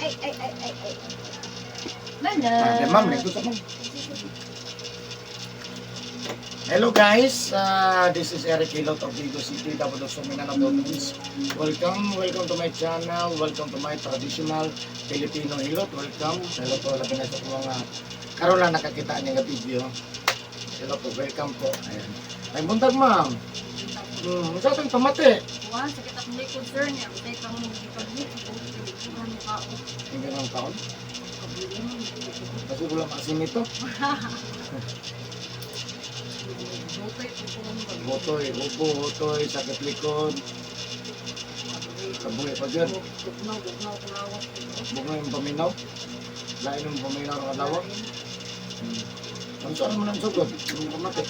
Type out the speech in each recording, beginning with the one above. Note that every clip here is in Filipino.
ay. Mana? Ma'am, nito sa ma'am. Hello guys, this is Eric Hilot of Vigo City, Davao Mindanao Province. Welcome to my channel, welcome to my traditional Filipino Hilot. Welcome. Hello po, labi na sa mga karoon lang nakakita niya nga video. Hello po, welcome po. Ayan. Ay, buntag ma'am. Sa ating pamati. Wala, sakit akong likod sir niya. Tay kang ipag-hit. Hindi naman taon. Kasi wala maasin ito. Botoy, upo, hotoy, sakit likod. Kabuhi pa dyan. Bunga yung paminaw. Lain yung paminaw ng adawa. Ang saan mo nang sugod? Yung pamati.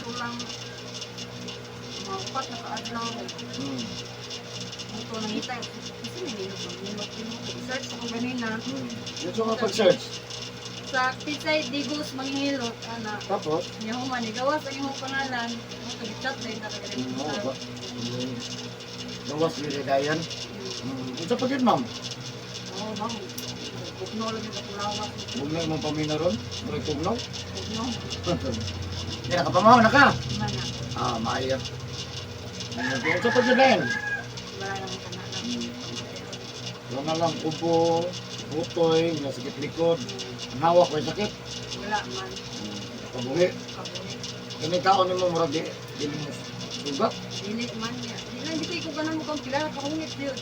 Mga upat na kaadlaw. Ito nangita. Kasi nilot. Search ako ganina. Gusto ka pag-search. Sa Pitsay Digos Manghilot, ana. Tapos? Niya human, igawas ang iyong pangalan. Mag-chat na yung Oo ba? Gawas Liligayan. Ito pa din ma'am. Oo, bang. Bugno lang yung kapulawas. Bugno yung mga paminaw ron. May tugnaw. Bugno. Hindi nakapamaw na ka. Mana. Maayat. Ito pa din din. Wala lang ka na lang. Wala na lang upo, utoy, nga sakit likod. Ang hawak ko yung sakit. Wala man. Kabuhi. Kabuhi. Kini kaon ni mo mura di mo sugat. Dili man niya. Hindi ko ganun mo kang pila. Kahungit yun.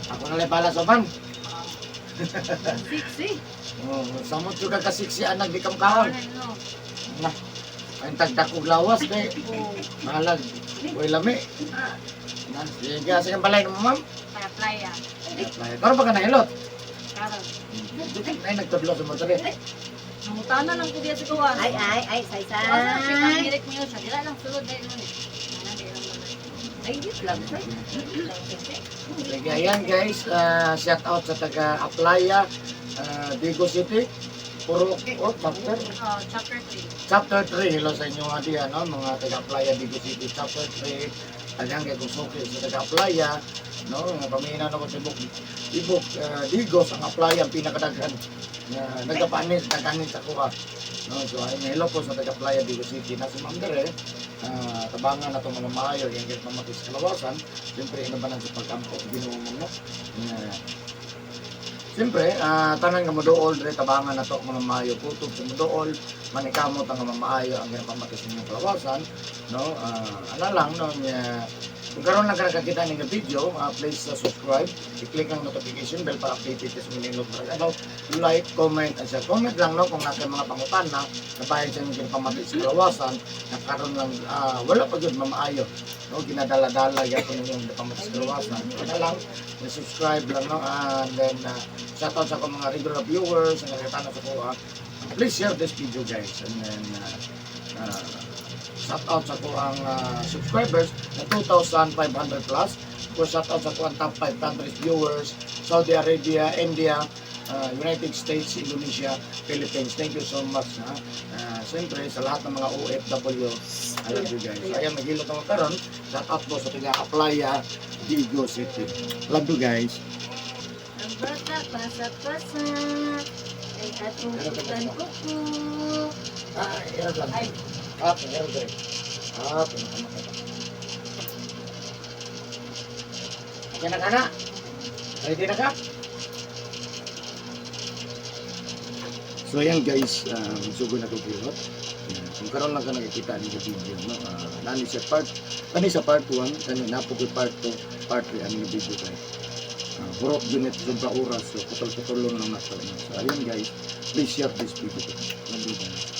Ako na lang pala sa man. Siksi. Samot juga ka siksi anak di kam kaon. Ano? Nah, ay tagdak og lawas kay mahalag. Uy lami. Sige, sige balay mo ma'am. Kaya playa. Karon ba ka nahilot? Karon. Ay nagtablo sa motor eh. Namutana lang ko diya sa kawan. Ay, say. Wala siya kang direct mo yun siya. Dila lang sulod dahil nun eh. Ay, yun lang, say. Sige, ayan guys, shout out sa taga Aplaya, Vigo City. Puro, chapter. Chapter 3. Chapter 3, hello sa inyo nga diyan, no? Mga taga Aplaya, Vigo City, chapter 3. Ayan kay Kusuki sa taga Aplaya, no? Pamina na ko sa Ibok, Digos, ang Aplaya, ang pinakadaghan. Nagkapanis, nagkanis sa kuha. No? So, ayun, hello po sa taga Aplaya, Vigo City. Nasa Mandere, tabangan na itong mga maayo, yung kahit pamatis kalawasan. Siyempre, inabanan sa pagkampo, ginuwa mo, no? Siyempre, tanan nga modool, tabangan na ito mga maayo, kutub sa modool, manikamot ang mga maayo, ang ginapamatis ng kalawasan, no? Ano lang, no? Kung karoon lang ka nakakita ng video, please subscribe, i-click ang notification bell para updated sa mga about like, comment, and share. Comment lang, no? Kung nasa mga pangutan na, nabayan sa mga ginapamatis sa kalawasan, na karoon lang, wala pa yun mamaayo, no? Ginadala-dala yan kung yung ginapamatis sa kalawasan. Kaya lang, subscribe lang, no? And then, shoutout sa mga regular viewers, ang nakita na sa kuha. Please share this video guys. And then, shoutout sa kuha ang subscribers na 2,500 plus. For shoutout sa kuha ang top 5 countries viewers, Saudi Arabia, India, United States, Indonesia, Philippines. Thank you so much. Siyempre, sa lahat ng mga OFW, I love you guys. Ayan, naghilot ako karon. Shoutout po sa taga Aplaya, Vigo City. Love you guys. Ang bata, pasa-pasa. Ay, katututan ko po. Ayan lang. Ay, Ayan lang. Okay na ka na? Ready na ka? So ayan guys, sugo na ko pilot. Kung karoon lang ka nakikita ni video, no? Nani sa part 1, kani napo ko part 2, part 3 ang video kay. Burok unit sobra oras, so putol-putol lang na sa. So ayan guys, please share this video. Love you guys.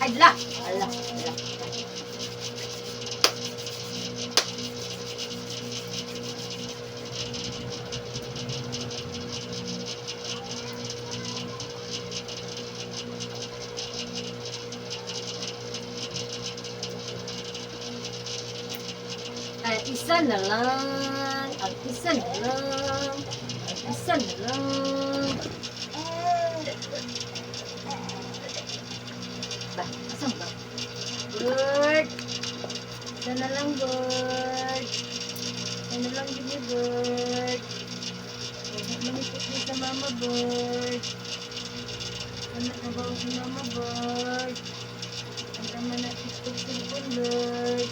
Ala. isa na lang. Ang isa na lang. Ang isa na lang. Ba, asan ba? Bird. Isa na lang, bird. Isa na lang, gini, bird. Huwag manipot niyo sa mama, bird. Anak na ba si mama, bird? Ang tama na tiktok-tiktok, bird.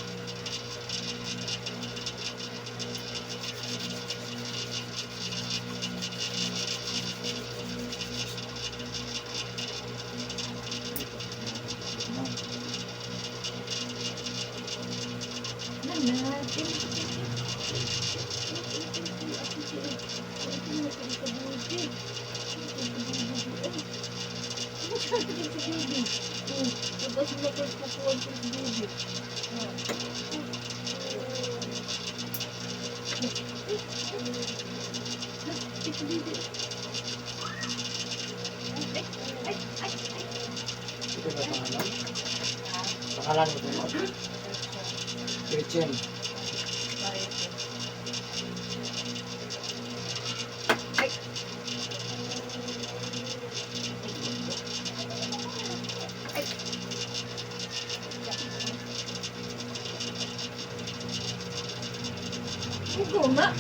Ito ba pangalan? Pangalan mo ito mo? Gretchen. Guma.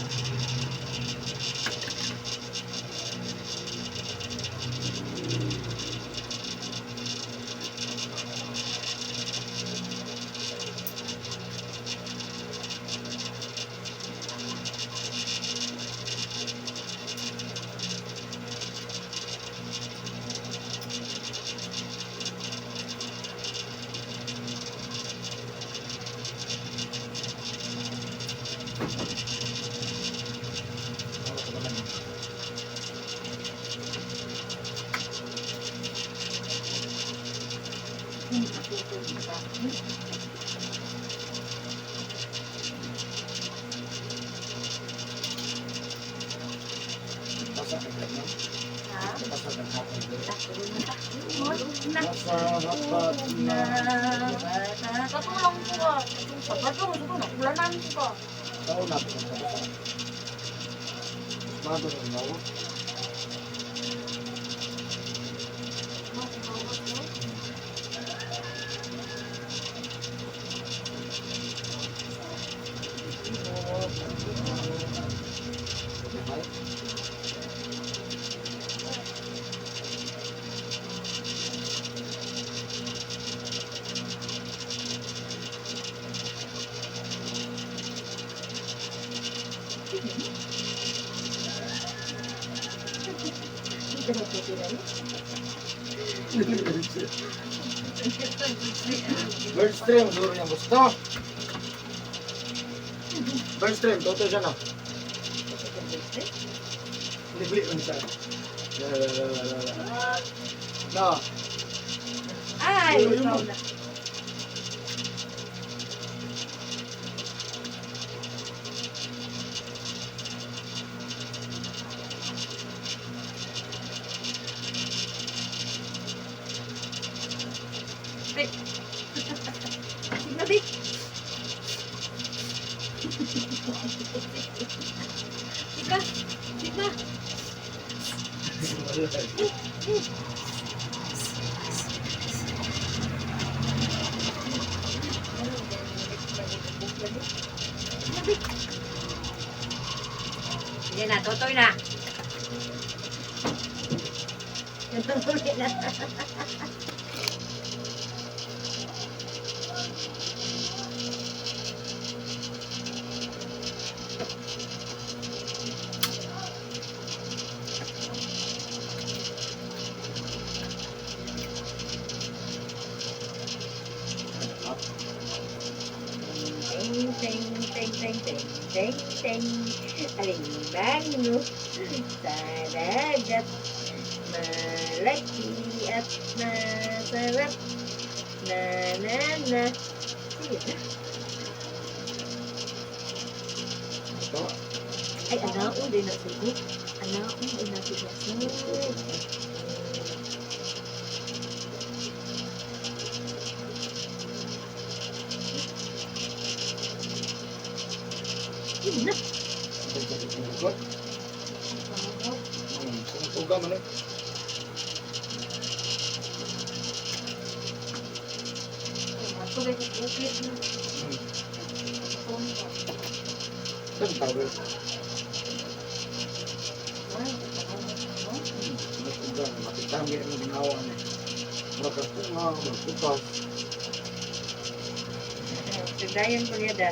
Basa ka ba no? Ha? Basa ka hapon ba? Na. Basa hapat na. Katulong ko ka. Katulong ko na. Ulanan ko ka. Tao na ito sa basa. Bago rin mo. Birdstream, duro yung gusto. Birdstream, toto siya na. Libli mo siya. No. Ay, ikaw na. Ay. Sinabi. Sika. Sika. Sinabi. Sige na, totoy na. Totoy na. Teng, teng, teng, teng, teng, teng. Alimbang mo sa dagat. Malaki at masarap. Na, na, na. Sige. Ito. Ay, anaon din na sugo. Anaon din na sugo. na. Ang sakit ng likod. Tuga man eh. Tubig ko bukit na. Saan tawel? Ay, Tuga, makitami ang ginawa niya. Makakunga, magputas. Dayan ko niya da.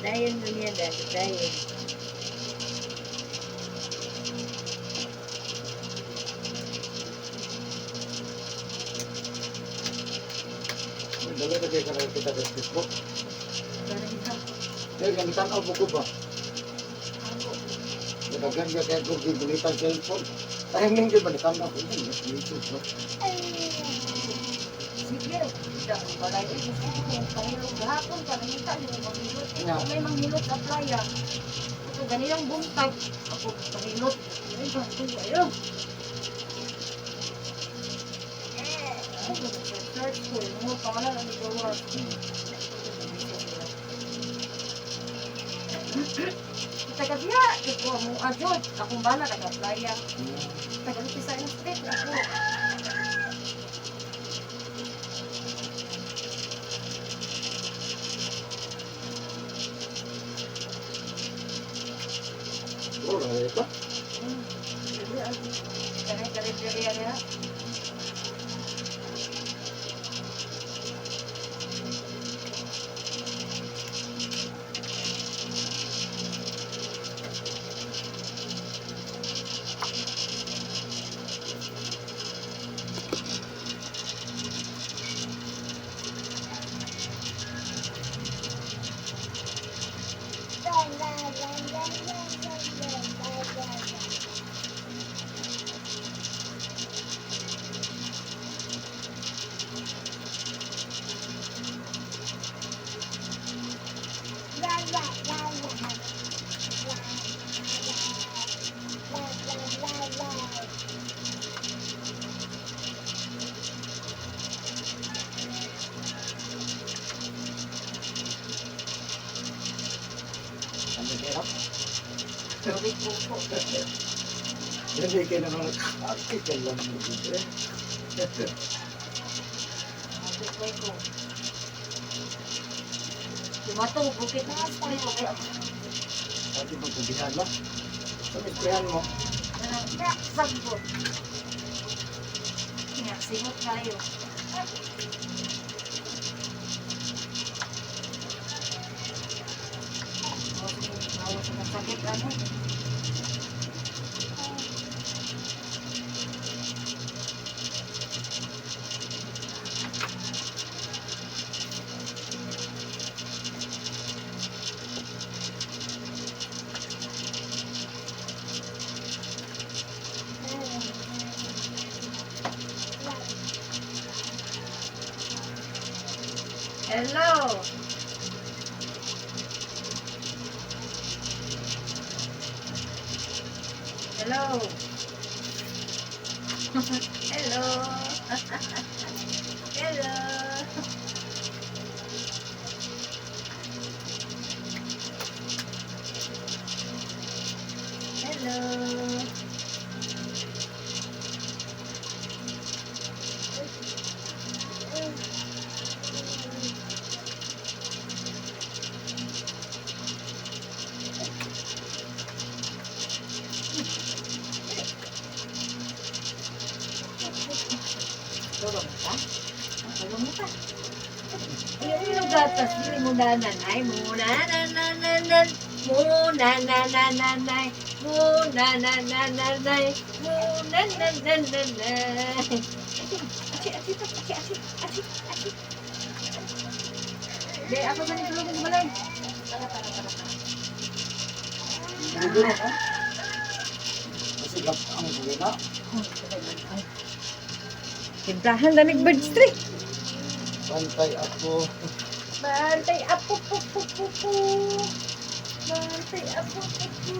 Dayan ko niya da. Dayan. Dali na kayo ka kita sa Facebook. galing ka. Kaya gamitan ako ko ba? Ako. Nagagan ka kaya kung gibulitan cellphone. Tahiming di ba nakan ako yun? YouTube, no? Sige. Balay ko gusto ko yung pahilog gahapon pa. Nanginta niyo maghilot. Nga. May manghilot sa playa. Ito ganilang buntag. Ako pahilot. Ay, bato kayo. Search ko. Yung mga pangalan ang igawa. Taga diya. Ito mo adjod. Akong bala taga playa. Taga sa street. Ako. Oh, raya ito. Kare-kare-kare ya. Ano kaya? Sorry po po. Hindi kayo naman nakakakit ka lang mo dito eh. Matukoy ko. Tumato, bukit na spray ko kaya. Pati mo kubihan mo. Sumisprayan mo. Kaya, sagbot. Kaya, singot kayo. Bawas na sakit ano. Hello. Hello. Hello. Hello. Hello. Tulong ka? Tulong mo ka. Yung gatas, hindi mo nanay, muna nananay, muna nananay, muna nananay, muna nananay. Di, ako ba nitulogin mo lang? Hindi na ka? Kasi ang kuwina. Tindahan na birds tree. Pantay ako. Bantay apo po po po po. Bantay apo po po.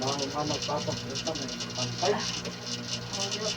Bago nga magpapapunta may pantay. Oh, di ba,